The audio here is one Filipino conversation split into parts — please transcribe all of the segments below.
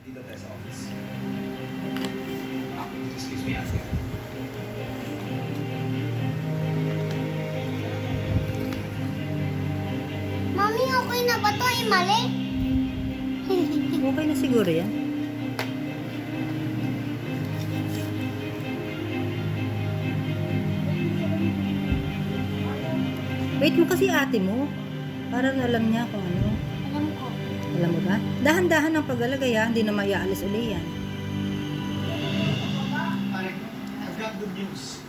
Dito tayo sa office. Excuse me, ate. Mami, okay na ba to? Ay, mali. Okay na siguro yan. Wait mo kasi ate mo. Para alam niya kung ano. Alam ko. Alam mo ba? Dahan-dahan ang paglalagay ha. Hindi na maiaalis uli yan. Pare, I've got good news.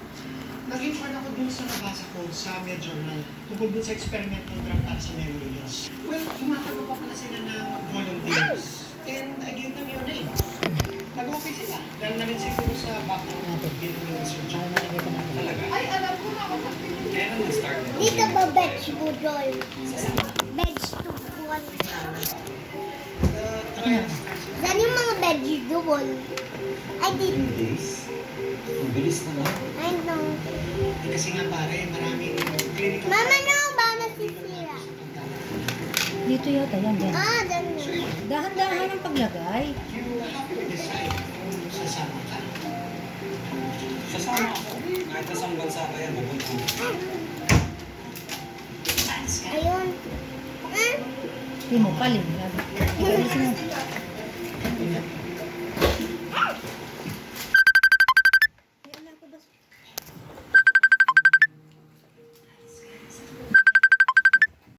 Nag-inform ako dun sa nabasa ko sa Media Journal tungkol dun sa experimental drug para sa memory loss. Well, tumatanggap pa pala sila ng volunteers. And I gave them your name. Nag-okay sila. Dahil na rin siguro sa background natin dito yung research. Talaga? Ay, alam ko na ako. Kaya na nag-start na. Dito ba veg budol? Veg to buwan. Yan yung mga vegetable. I did. Days? Ang bilis na lang. I know. Kasi nga pare, maraming clinical... Mama, no, ba nasisira? Dito yata yan. Yan. Ah, dyan na. Dahan-dahan ang paglagay. You have to decide kung sasama ka. Sasama ako. Kahit na saan bansa ka yan, mapunta ko. Ayun. Hindi mo paling. Ikaw na